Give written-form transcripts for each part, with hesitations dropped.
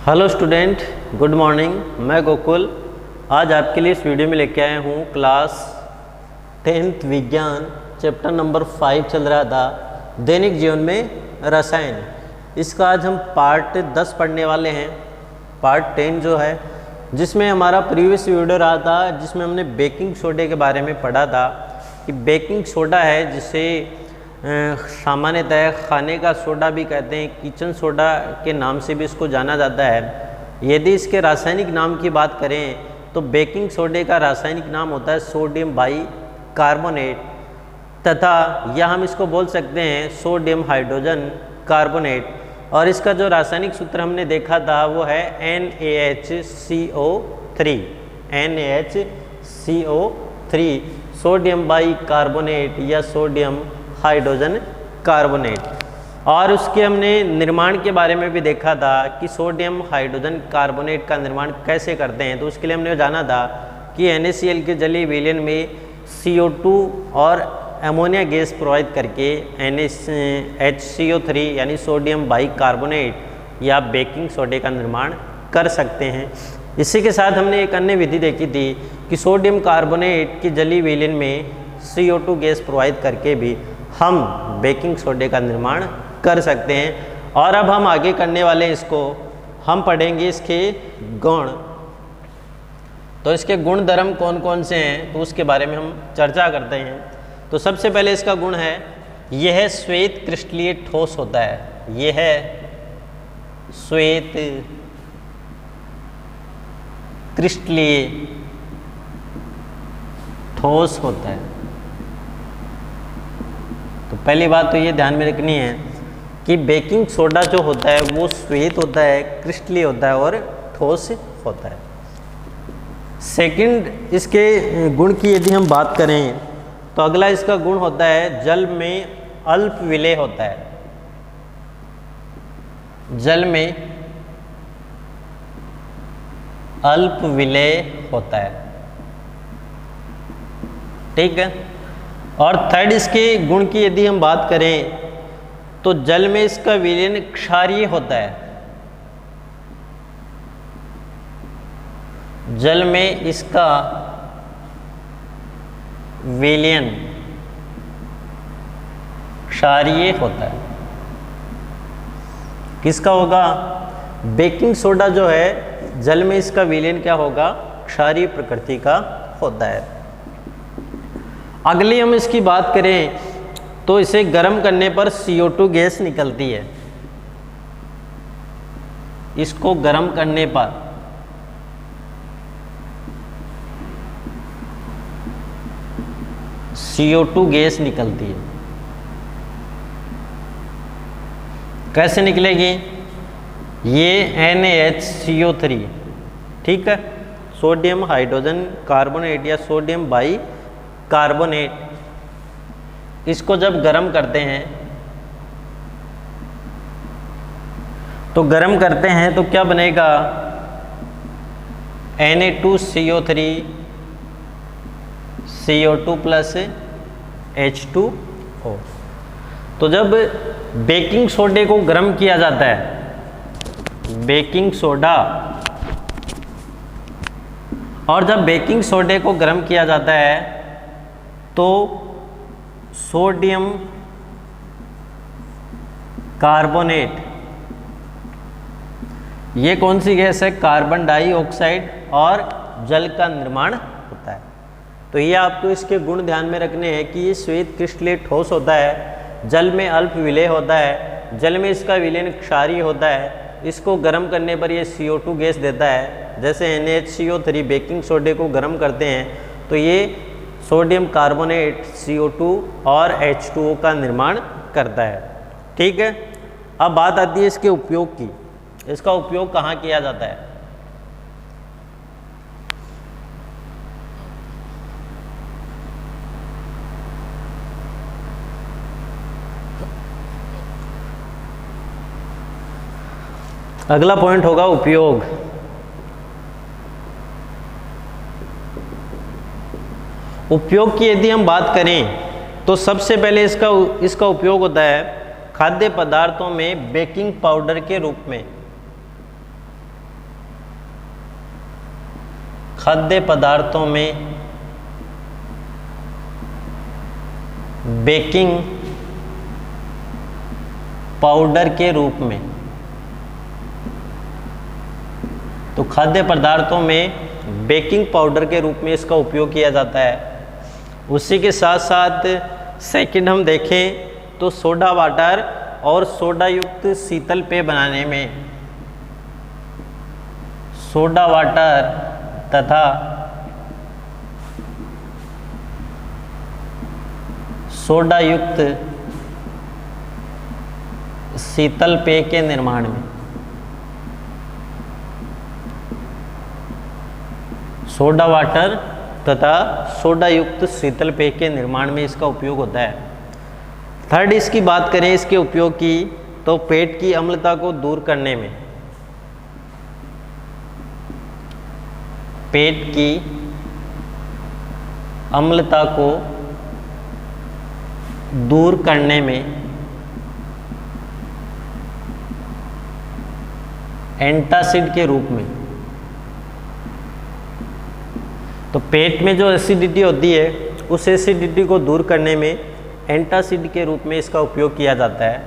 Hello student, good morning. मैं गोकुल आज आपके लिए इस वीडियो में लेके आया हूँ क्लास 10th विज्ञान चैप्टर नंबर 5 चल रहा था दैनिक जीवन में रसायन। इसका आज हम पार्ट 10 पढ़ने वाले हैं। पार्ट 10 जो है जिसमें हमारा प्रीवियस वीडियो रहा था जिसमें हमने बेकिंग सोडे के बारे में पढ़ा था कि बेकिंग सोडा है जिसे सामान्यतः खाने का सोडा भी कहते हैं, किचन सोडा के नाम से भी इसको जाना जाता है। यदि इसके रासायनिक नाम की बात करें तो बेकिंग सोडे का रासायनिक नाम होता है सोडियम बाई कार्बोनेट, तथा या हम इसको बोल सकते हैं सोडियम हाइड्रोजन कार्बोनेट। और इसका जो रासायनिक सूत्र हमने देखा था वो है NaHCO3 NaHCO3 sodium by carbonate या सोडियम हाइड्रोजन कार्बोनेट। और उसके हमने निर्माण के बारे में भी देखा था कि सोडियम हाइड्रोजन कार्बोनेट का निर्माण कैसे करते हैं। तो उसके लिए हमने जाना था कि NaCl के जलीय विलयन में CO2 और अमोनिया गैस प्रोवाइड करके NaHCO3 यानी सोडियम बाई कार्बोनेट या बेकिंग सोडे का निर्माण कर सकते हैं। इसी के साथ हमने एक अन्य विधि देखी थी कि सोडियम कार्बोनेट के जलीय विलयन में CO2 गैस प्रोवाइड करके भी हम बेकिंग सोडे का निर्माण कर सकते हैं। और अब हम आगे करने वाले हैं इसको, हम पढ़ेंगे इसके गुण। तो इसके गुण धर्म कौन कौन से हैं तो उसके बारे में हम चर्चा करते हैं। तो सबसे पहले इसका गुण है यह श्वेत क्रिस्टलीय ठोस होता है। यह श्वेत क्रिस्टलीय ठोस होता है। तो पहली बात तो ये ध्यान में रखनी है कि बेकिंग सोडा जो होता है वो श्वेत होता है, क्रिस्टलीय होता है और ठोस होता है। सेकंड, इसके गुण की यदि हम बात करें तो अगला इसका गुण होता है जल में अल्प विलेय होता है। जल में अल्प विलेय होता है, ठीक है। और थर्ड, इसके गुण की यदि हम बात करें तो जल में इसका विलयन क्षारीय होता है। जल में इसका विलयन क्षारीय होता है। किसका होगा? बेकिंग सोडा जो है जल में इसका विलयन क्या होगा? क्षारीय प्रकृति का होता है। अगली हम इसकी बात करें तो इसे गर्म करने पर CO2 गैस निकलती है। इसको गर्म करने पर CO2 गैस निकलती है। कैसे निकलेगी? ये NaHCO3, ठीक है, सोडियम हाइड्रोजन कार्बोनेट या सोडियम बाई कार्बोनेट, इसको जब गर्म करते हैं तो गर्म करते हैं तो क्या बनेगा? Na2CO3 CO2 plus H2O। तो जब बेकिंग सोडे को गर्म किया जाता है, बेकिंग सोडा, और जब बेकिंग सोडे को गर्म किया जाता है तो सोडियम कार्बोनेट, ये कौन सी गैस है? कार्बन डाइऑक्साइड, और जल का निर्माण होता है। तो ये आपको इसके गुण ध्यान में रखने हैं कि ये श्वेत क्रिस्टलीय ठोस होता है, जल में अल्प विलेय होता है, जल में इसका विलयन क्षारीय होता है, इसको गर्म करने पर ये CO2 गैस देता है। जैसे NaHCO3 बेकिंग सोडे को गर्म करते हैं तो ये सोडियम कार्बोनेट CO2 और H2O का निर्माण करता है, ठीक है। अब बात आती है इसके उपयोग की। इसका उपयोग कहाँ किया जाता है? अगला पॉइंट होगा उपयोग। उपयोग की यदि हम बात करें तो सबसे पहले इसका उपयोग होता है खाद्य पदार्थों में बेकिंग पाउडर के रूप में। खाद्य पदार्थों में बेकिंग पाउडर के रूप में, तो खाद्य पदार्थों में बेकिंग पाउडर के रूप में इसका उपयोग किया जाता है। उसी के साथ साथ सेकंड हम देखें तो सोडा वाटर और सोडा युक्त शीतल पेय बनाने में, सोडा वाटर तथा सोडा युक्त शीतल पेय के निर्माण में, सोडा वाटर तथा सोडा युक्त शीतल पेय के निर्माण में इसका उपयोग होता है। थर्ड इसकी बात करें इसके उपयोग की, तो पेट की अम्लता को दूर करने में, पेट की अम्लता को दूर करने में एंटासिड के रूप में, तो पेट में जो एसिडिटी होती है उस एसिडिटी को दूर करने में एंटासिड के रूप में इसका उपयोग किया जाता है।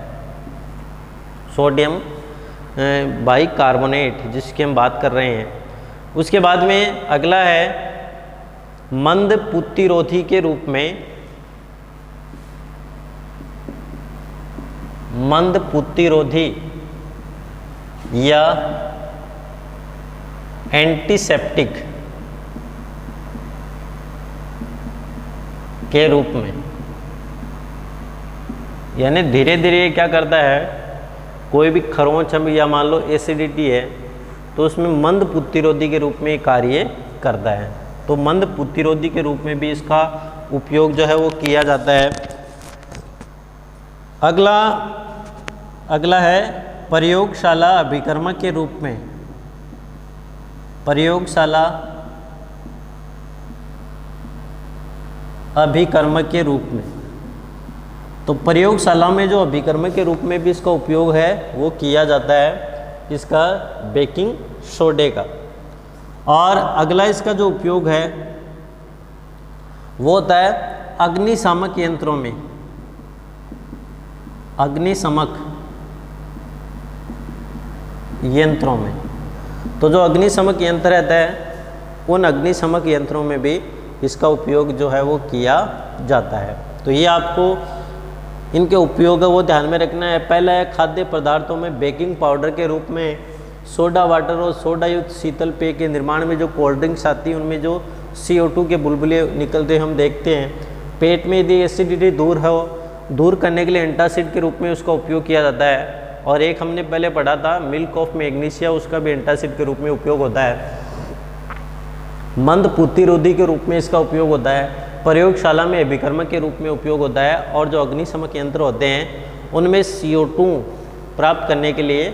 सोडियम बाइकार्बोनेट जिसकी हम बात कर रहे हैं। उसके बाद में अगला है मंद प्रतिरोधी के रूप में, मंद प्रतिरोधी या एंटीसेप्टिक के रूप में, यानी धीरे धीरे क्या करता है, कोई भी खरोंच या मान लो एसिडिटी है तो उसमें मंद प्रतिरोधी के रूप में कार्य करता है। तो मंद प्रतिरोधी के रूप में भी इसका उपयोग जो है वो किया जाता है। अगला है प्रयोगशाला अभिकर्मक के रूप में, प्रयोगशाला अभिकर्मक के रूप में, तो प्रयोगशाला में जो अभिकर्मक के रूप में भी इसका उपयोग है वो किया जाता है इसका बेकिंग सोडे का। और अगला इसका जो उपयोग है वो होता है अग्निशामक यंत्रों में, अग्निशामक यंत्रों में। तो जो अग्निशामक यंत्र रहता है उन अग्निशामक यंत्रों में भी इसका उपयोग जो है वो किया जाता है। तो ये आपको इनके उपयोग है वो ध्यान में रखना है। पहला है खाद्य पदार्थों में बेकिंग पाउडर के रूप में, सोडा वाटर और सोडा युक्त शीतल पेय के निर्माण में जो कोल्ड ड्रिंक्स आती है उनमें जो CO2 के बुलबुले निकलते हम देखते हैं। पेट में यदि एसिडिटी दूर करने के लिए एंटासिड के रूप में उसका उपयोग किया जाता है। और एक हमने पहले पढ़ा था मिल्क ऑफ मैग्नीशिया, उसका भी एंटासिड के रूप में उपयोग होता है। मंद प्रतिरोधी के रूप में इसका उपयोग होता है। प्रयोगशाला में अभिकर्मक के रूप में उपयोग होता है। और जो अग्निशामक यंत्र होते हैं उनमें CO2 प्राप्त करने के लिए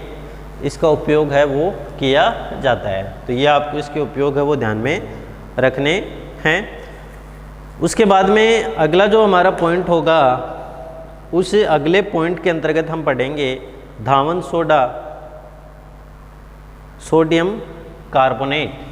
इसका उपयोग है वो किया जाता है। तो ये आपको इसके उपयोग है वो ध्यान में रखने हैं। उसके बाद में अगला जो हमारा पॉइंट होगा उस अगले पॉइंट के अंतर्गत हम पढ़ेंगे धावन सोडा, सोडियम कार्बोनेट।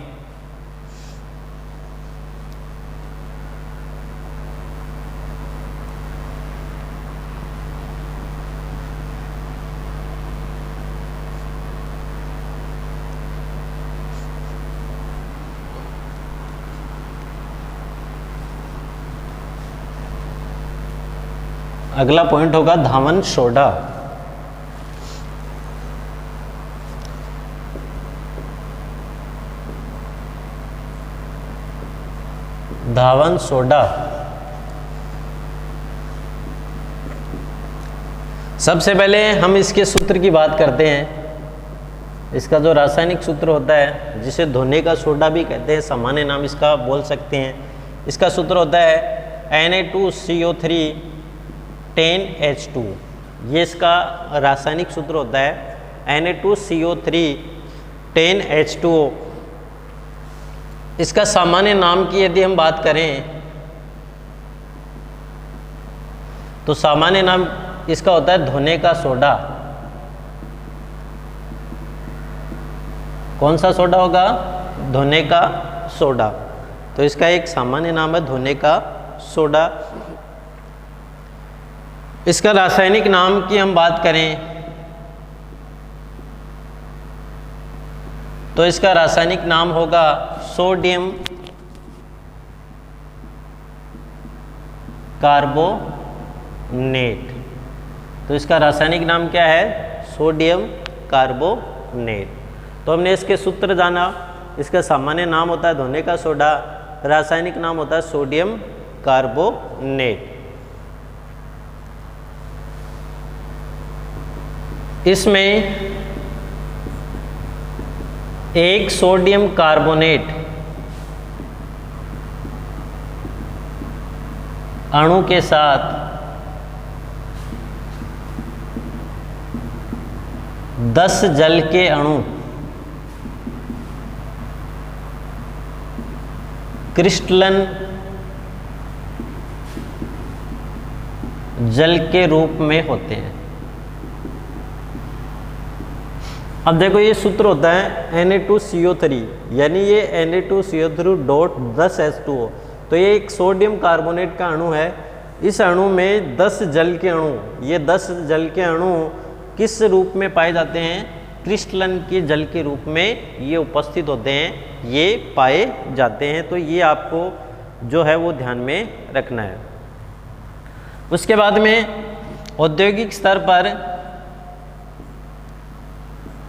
अगला पॉइंट होगा धावन सोडा। धावन सोडा सबसे पहले हम इसके सूत्र की बात करते हैं। इसका जो रासायनिक सूत्र होता है जिसे धोने का सोडा भी कहते हैं, सामान्य नाम इसका बोल सकते हैं। इसका सूत्र होता है Na2CO3 10H2। ये इसका रासायनिक सूत्र होता है Na2CO3 10H2O। इसका सामान्य नाम की यदि हम बात करें तो सामान्य नाम इसका होता है धोने का सोडा। कौन सा सोडा होगा? धोने का सोडा। तो इसका एक सामान्य नाम है धोने का सोडा। इसका रासायनिक नाम की हम बात करें तो इसका रासायनिक नाम होगा सोडियम कार्बोनेट। तो इसका रासायनिक नाम क्या है? Sodium carbonate. तो हमने इसके सूत्र जाना। इसका सामान्य नाम होता है धोने का सोडा, रासायनिक नाम होता है सोडियम कार्बोनेट। इसमें एक सोडियम कार्बोनेट अणु के साथ 10 जल के अणु क्रिस्टलन जल के रूप में होते हैं। अब देखो ये सूत्र होता है Na2CO3, यानी ये Na2CO3.10H2O। तो ये एक सोडियम कार्बोनेट का अणु है। इस अणु में 10 जल के अणु, ये 10 जल के अणु किस रूप में पाए जाते हैं? क्रिस्टलन के जल के रूप में ये उपस्थित होते हैं, ये पाए जाते हैं। तो ये आपको जो है वो ध्यान में रखना है। उसके बाद में औद्योगिक स्तर पर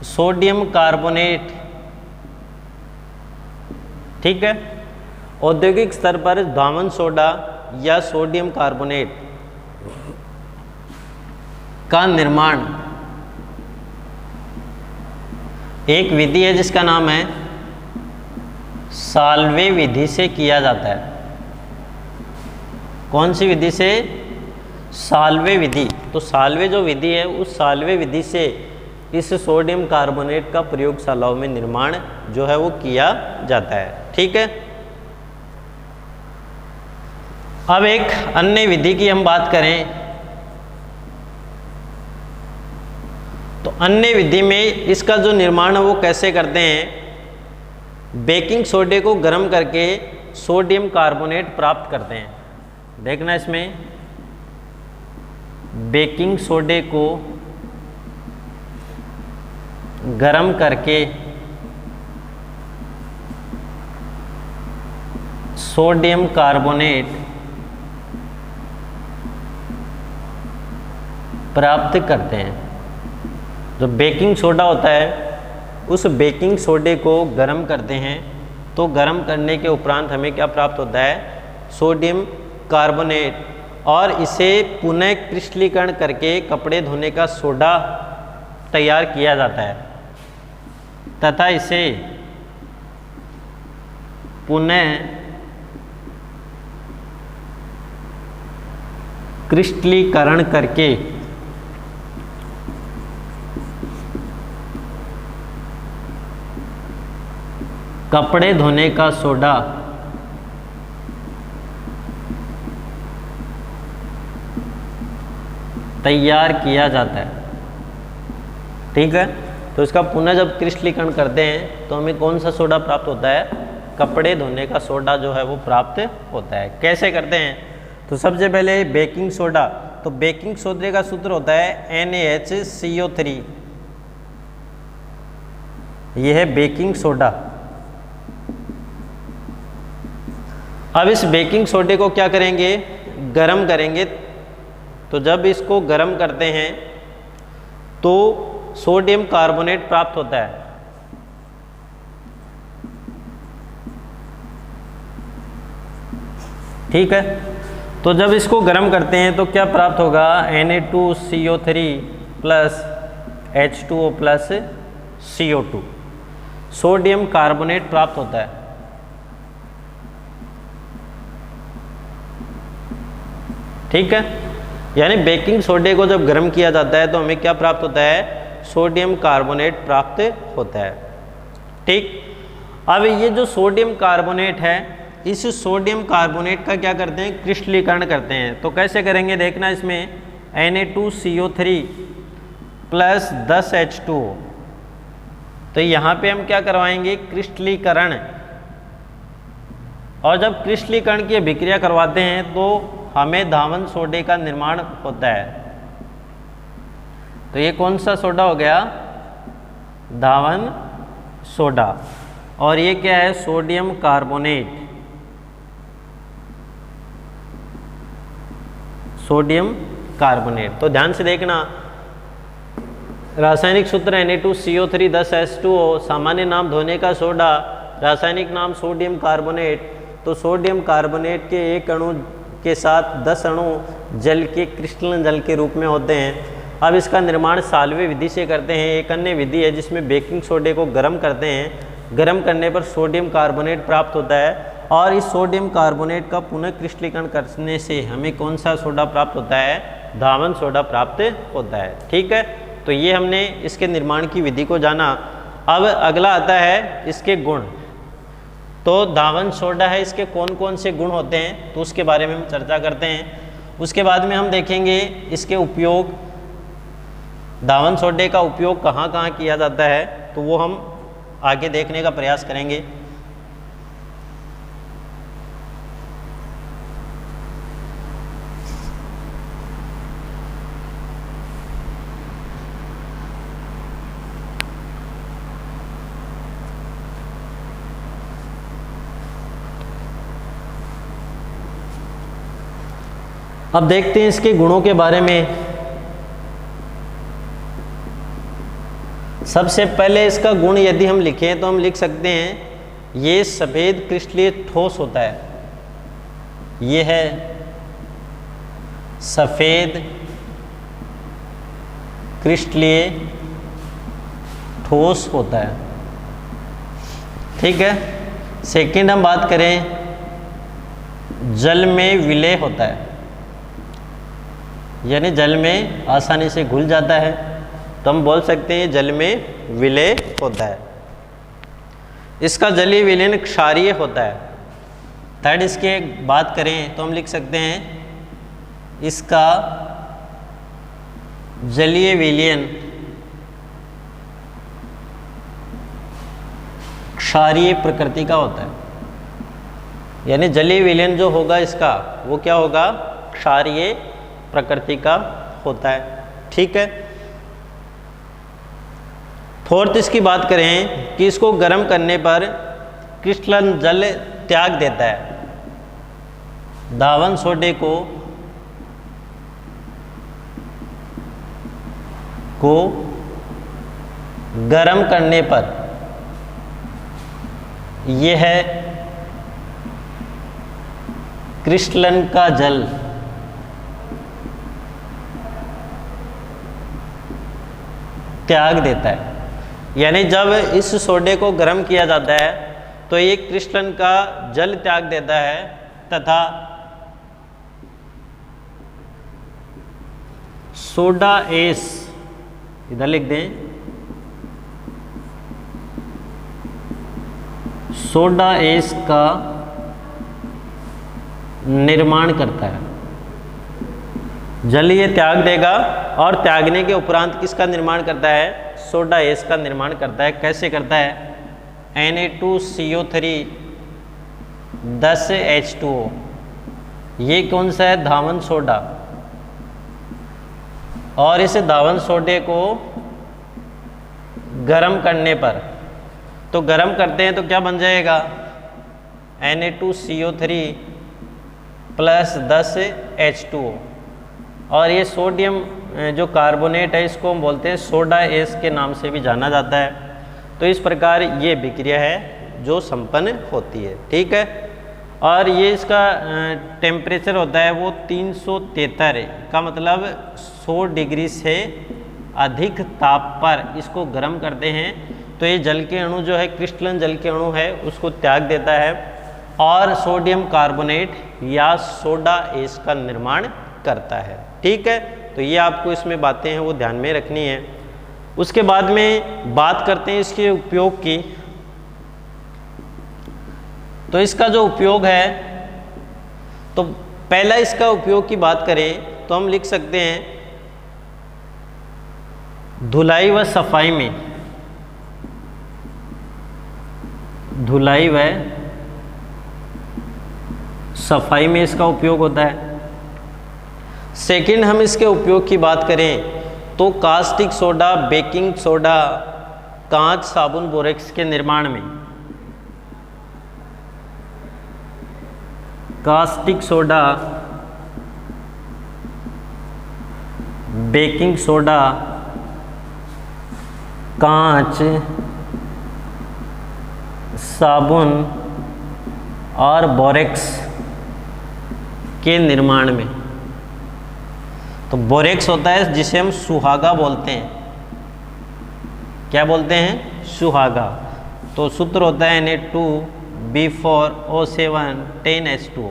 सोडियम कार्बोनेट, ठीक है, औद्योगिक स्तर पर धामन सोडा या सोडियम कार्बोनेट का निर्माण एक विधि है जिसका नाम है साल्वे विधि से किया जाता है। कौन सी विधि से? साल्वे विधि। तो साल्वे जो विधि है, उस साल्वे विधि से इस सोडियम कार्बोनेट का प्रयोगशालाओं में निर्माण जो है वो किया जाता है। ठीक है। अब एक अन्य विधि की हम बात करें तो अन्य विधि में इसका जो निर्माण है वो कैसे करते हैं? बेकिंग सोडे को गर्म करके सोडियम कार्बोनेट प्राप्त करते हैं। देखना इसमें, बेकिंग सोडे को गरम करके सोडियम कार्बोनेट प्राप्त करते हैं। जो बेकिंग सोडा होता है, उस बेकिंग सोडे को गरम करते हैं, तो गरम करने के उपरांत हमें क्या प्राप्त होता है? Sodium carbonate. और इसे पुनः क्रिस्टलीकरण करके कपड़े धोने का सोडा तैयार किया जाता है तथा इसे पुनः क्रिस्टलीकरण करके कपड़े धोने का सोडा तैयार किया जाता है। ठीक है। तो इसका पुनः जब क्रिस्टलीकरण करते हैं तो हमें कौन सा सोडा प्राप्त होता है? कपड़े धोने का सोडा जो है वो प्राप्त होता है। कैसे करते हैं? तो सबसे पहले बेकिंग सोडा, तो बेकिंग सोडे का सूत्र होता है NaHCO3। यह है बेकिंग सोडा। अब इस बेकिंग सोडे को क्या करेंगे? गरम करेंगे। तो जब इसको गरम करते हैं तो सोडियम कार्बोनेट प्राप्त होता है। ठीक है। तो जब इसको गरम करते हैं तो क्या प्राप्त होगा? Na2CO3 plus H2O plus CO2, sodium carbonate प्राप्त होता है। ठीक है। यानी बेकिंग सोडे को जब गर्म किया जाता है तो हमें क्या प्राप्त होता है? सोडियम कार्बोनेट प्राप्त होता है। ठीक। अब ये जो सोडियम कार्बोनेट है, इस सोडियम कार्बोनेट का क्या करते हैं? क्रिस्टलीकरण करते हैं। तो कैसे करेंगे? देखना इसमें Na2CO3 प्लस 10H2O। तो यहाँ पे हम क्या करवाएंगे? क्रिस्टलीकरण। और जब क्रिस्टलीकरण की अभिक्रिया करवाते हैं तो हमें धावन सोडे का निर्माण होता है। तो ये कौन सा सोडा हो गया? धावन सोडा। और ये क्या है? Sodium carbonate. Sodium carbonate. तो ध्यान से देखना, रासायनिक सूत्र Na2CO3 10H2O, सामान्य नाम धोने का सोडा, रासायनिक नाम सोडियम कार्बोनेट। तो सोडियम कार्बोनेट के एक अणु के साथ 10 अणु जल के क्रिस्टलन जल के रूप में होते हैं। अब इसका निर्माण साल्वे विधि से करते हैं। एक अन्य विधि है जिसमें बेकिंग सोडे को गर्म करते हैं। गर्म करने पर सोडियम कार्बोनेट प्राप्त होता है और इस सोडियम कार्बोनेट का पुनः क्रिस्टलीकरण करने से हमें कौन सा सोडा प्राप्त होता है? धावन सोडा प्राप्त होता है। ठीक है, तो ये हमने इसके निर्माण की विधि को जाना। अब अगला आता है इसके गुण। तो धावन सोडा है, इसके कौन कौन से गुण होते हैं तो उसके बारे में हम चर्चा करते हैं। उसके बाद में हम देखेंगे इसके उपयोग, धावन सोडे का उपयोग कहाँ कहाँ किया जाता है, तो वो हम आगे देखने का प्रयास करेंगे। अब देखते हैं इसके गुणों के बारे में। सबसे पहले इसका गुण यदि हम लिखें तो हम लिख सकते हैं ये सफ़ेद क्रिस्टलीय ठोस होता है। ये है सफ़ेद क्रिस्टलीय ठोस होता है। ठीक है। सेकंड हम बात करें, जल में विलय होता है, यानी जल में आसानी से घुल जाता है, तो हम बोल सकते हैं जल में विलय होता है। इसका जलीय विलयन क्षारीय होता है। थर्ड इसके बात करें तो हम लिख सकते हैं इसका जलीय विलयन क्षारीय प्रकृति का होता है, यानी जलीय विलयन जो होगा इसका वो क्या होगा? क्षारीय प्रकृति का होता है। ठीक है। फोर्थ इसकी बात करें कि इसको गर्म करने पर क्रिस्टलन जल त्याग देता है। धावन सोडे को गर्म करने पर यह क्रिस्टलन का जल त्याग देता है। यानी जब इस सोडे को गर्म किया जाता है तो ये क्रिस्टलन का जल त्याग देता है तथा सोडा एस, इधर लिख दें, सोडा एस का निर्माण करता है। जल ये त्याग देगा और त्यागने के उपरांत किसका निर्माण करता है? सोडा एस का निर्माण करता है। कैसे करता है? Na2CO3 10H2O, ये कौन सा है? धावन सोडा। और इस धावन सोडे को गर्म करने पर, तो गर्म करते हैं तो क्या बन जाएगा? Na2CO3 plus 10H2O। और ये सोडियम जो कार्बोनेट है इसको हम बोलते हैं सोडा एस के नाम से भी जाना जाता है। तो इस प्रकार ये विक्रिया है जो संपन्न होती है। ठीक है। और ये इसका टेम्परेचर होता है वो 373 का मतलब 100 डिग्री से अधिक ताप पर इसको गर्म करते हैं तो ये जल के अणु जो है, क्रिस्टलन जल के अणु है, उसको त्याग देता है और सोडियम कार्बोनेट या सोडा एस का निर्माण करता है। ठीक है। तो ये आपको इसमें बातें हैं वो ध्यान में रखनी है। उसके बाद में बात करते हैं इसके उपयोग की। तो इसका जो उपयोग है, तो पहला इसका उपयोग की बात करें तो हम लिख सकते हैं धुलाई व सफाई में, धुलाई व सफाई में इसका उपयोग होता है। सेकंड, हम इसके उपयोग की बात करें तो कास्टिक सोडा, बेकिंग सोडा, कांच, साबुन, बोरेक्स के निर्माण में। कास्टिक सोडा, बेकिंग सोडा, कांच, साबुन और बोरेक्स के निर्माण में। तो बोरेक्स होता है जिसे हम सुहागा बोलते हैं। क्या बोलते हैं? सुहागा। तो सूत्र होता है Na2B4O7 10H2O।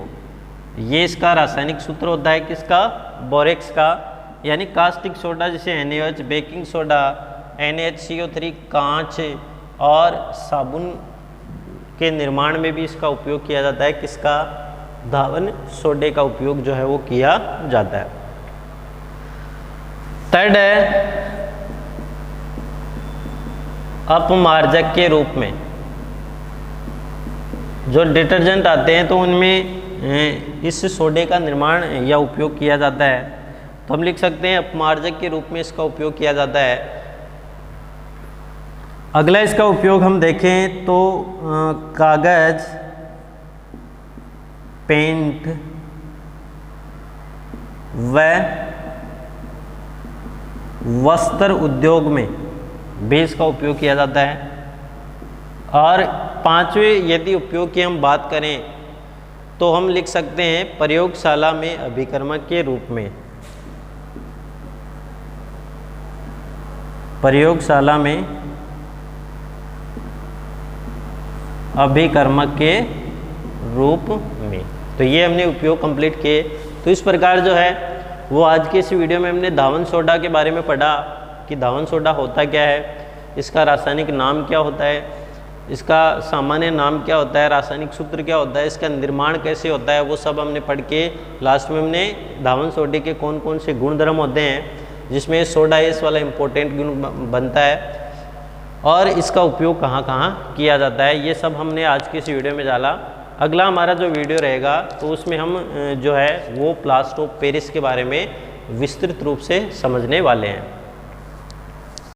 ये इसका रासायनिक सूत्र होता है किसका? बोरेक्स का। यानी कास्टिक सोडा जिसे NaOH, बेकिंग सोडा NaHCO3, कांच और साबुन के निर्माण में भी इसका उपयोग किया जाता है। किसका? धावन सोडे का उपयोग जो है वो किया जाता है। थर्ड है अपमार्जक के रूप में। जो डिटर्जेंट आते हैं तो उनमें इस सोडे का निर्माण या उपयोग किया जाता है। तो हम लिख सकते हैं अपमार्जक के रूप में इसका उपयोग किया जाता है। अगला इसका उपयोग हम देखें तो कागज, पेंट व वस्त्र उद्योग में भी इसका उपयोग किया जाता है। और पांचवें यदि उपयोग की हम बात करें तो हम लिख सकते हैं प्रयोगशाला में अभिकर्मक के रूप में। प्रयोगशाला में अभिकर्मक के रूप में। तो ये हमने उपयोग कंप्लीट किए। तो इस प्रकार जो है वो आज के इस वीडियो में हमने धावन सोडा के बारे में पढ़ा कि धावन सोडा होता क्या है, इसका रासायनिक नाम क्या होता है, इसका सामान्य नाम क्या होता है, रासायनिक सूत्र क्या होता है, इसका निर्माण कैसे होता है, वो सब हमने पढ़ के लास्ट में हमने धावन सोडे के कौन कौन से गुणधर्म होते हैं जिसमें सोडा एस वाला इम्पोर्टेंट गुण बनता है और इसका उपयोग कहाँ कहाँ किया जाता है, ये सब हमने आज की इस वीडियो में डाला। अगला हमारा जो वीडियो रहेगा तो उसमें हम जो है वो प्लास्टर ऑफ पेरिस के बारे में विस्तृत रूप से समझने वाले हैं।